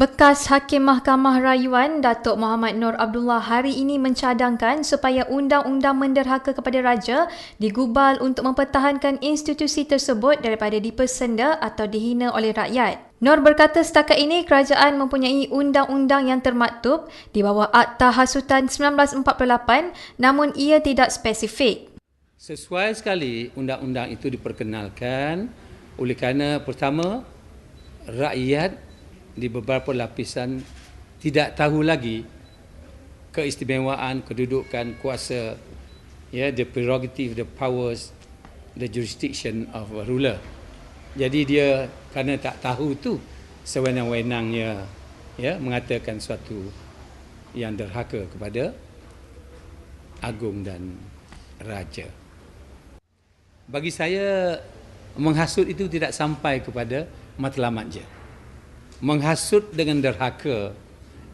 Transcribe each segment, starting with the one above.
Bekas Hakim Mahkamah Rayuan Datuk Muhammad Nur Abdullah hari ini mencadangkan supaya undang-undang menderhaka kepada raja digubal untuk mempertahankan institusi tersebut daripada dipesenda atau dihina oleh rakyat. Nur berkata setakat ini kerajaan mempunyai undang-undang yang termaktub di bawah Akta Hasutan 1948 namun ia tidak spesifik. Sesuai sekali undang-undang itu diperkenalkan oleh kerana pertama rakyat di beberapa lapisan tidak tahu lagi keistimewaan, kedudukan, kuasa, the prerogative, the powers, the jurisdiction of a ruler. Jadi dia kerana tak tahu tu sewenang-wenangnya mengatakan suatu yang derhaka kepada agung dan raja. Bagi saya menghasut itu tidak sampai kepada matlamat je. Menghasut dengan derhaka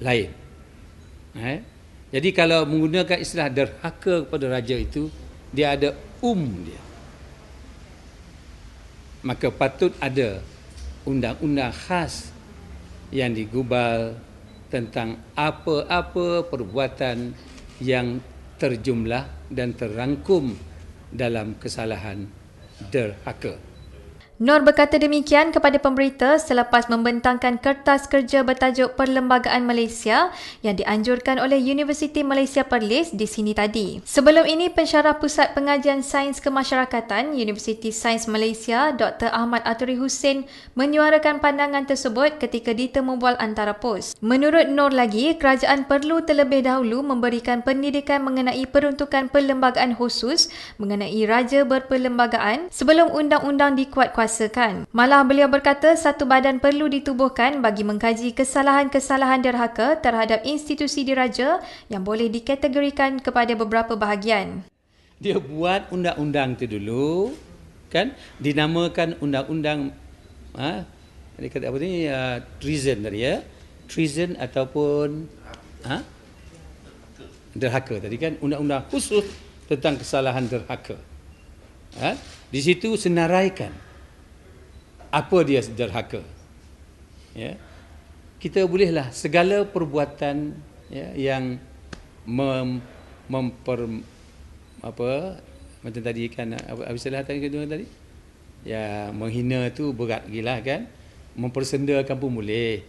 lain. Jadi kalau menggunakan istilah derhaka kepada raja itu, dia ada dia. Maka patut ada undang-undang khas yang digubal tentang apa-apa perbuatan yang terjumlah dan terrangkum dalam kesalahan derhaka. Nur berkata demikian kepada pemberita selepas membentangkan kertas kerja bertajuk Perlembagaan Malaysia yang dianjurkan oleh Universiti Malaysia Perlis di sini tadi. Sebelum ini, Pensyarah Pusat Pengajian Sains Kemasyarakatan Universiti Sains Malaysia Dr. Ahmad Aturi Hussein menyuarakan pandangan tersebut ketika ditemu bual antara pos. Menurut Nur lagi, kerajaan perlu terlebih dahulu memberikan pendidikan mengenai peruntukan perlembagaan khusus mengenai raja berperlembagaan sebelum undang-undang dikuatkuasakan. Malah beliau berkata satu badan perlu ditubuhkan bagi mengkaji kesalahan-kesalahan derhaka terhadap institusi diraja yang boleh dikategorikan kepada beberapa bahagian. Dia buat undang-undang itu dulu, kan? Dinamakan undang-undang dia kata apa ni? Treason tadi ya. Treason ataupun derhaka tadi kan, undang-undang khusus tentang kesalahan derhaka. Di situ senaraikan apa dia derhaka. Kita bolehlah segala perbuatan yang macam tadi kan, apa istilah tadi kedua tadi? Menghina tu berat gila kan. Mempersendakan pun boleh.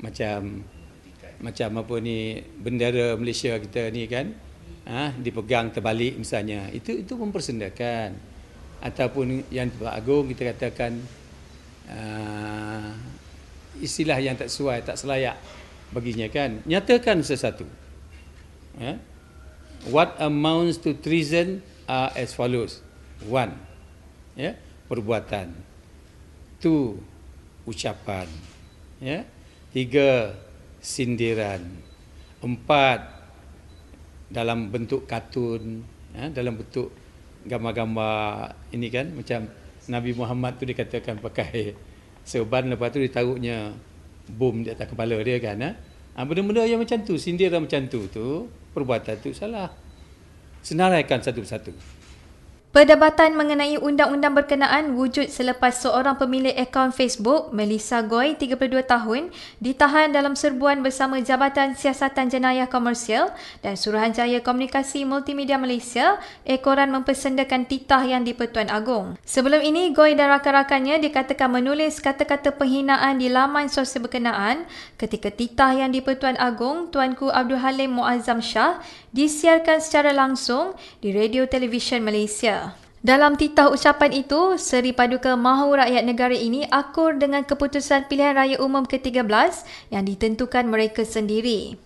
Macam apa ni, bendera Malaysia kita ni kan, dipegang terbalik misalnya. Itu mempersendakan. Ataupun yang agung kita katakan istilah yang tak sesuai, tak selayak baginya kan. Nyatakan sesuatu. What amounts to treason are as follows. 1. Perbuatan. 2. Ucapan. 3. Sindiran. 4. Dalam bentuk kartun, dalam bentuk gambar-gambar ini kan, macam Nabi Muhammad tu dikatakan pakai serban, lepas tu ditaruhnya bom di atas kepala dia kan. Benda-benda yang macam tu, sindiran macam tu perbuatan tu salah. Senaraikan satu persatu. Perdebatan mengenai undang-undang berkenaan wujud selepas seorang pemilik akaun Facebook, Melissa Goy, 32 tahun, ditahan dalam serbuan bersama Jabatan Siasatan Jenayah Komersial dan Suruhanjaya Komunikasi Multimedia Malaysia, ekoran mempersendakan titah yang di-Pertuan Agong. Sebelum ini, Goy dan rakan-rakannya dikatakan menulis kata-kata penghinaan di laman sosial berkenaan ketika titah yang di-Pertuan Agong, Tuanku Abdul Halim Muazzam Shah, disiarkan secara langsung di radio televisyen Malaysia. Dalam titah ucapan itu, Seri Paduka Mahu Rakyat Negara ini akur dengan keputusan Pilihan Raya Umum ke-13 yang ditentukan mereka sendiri.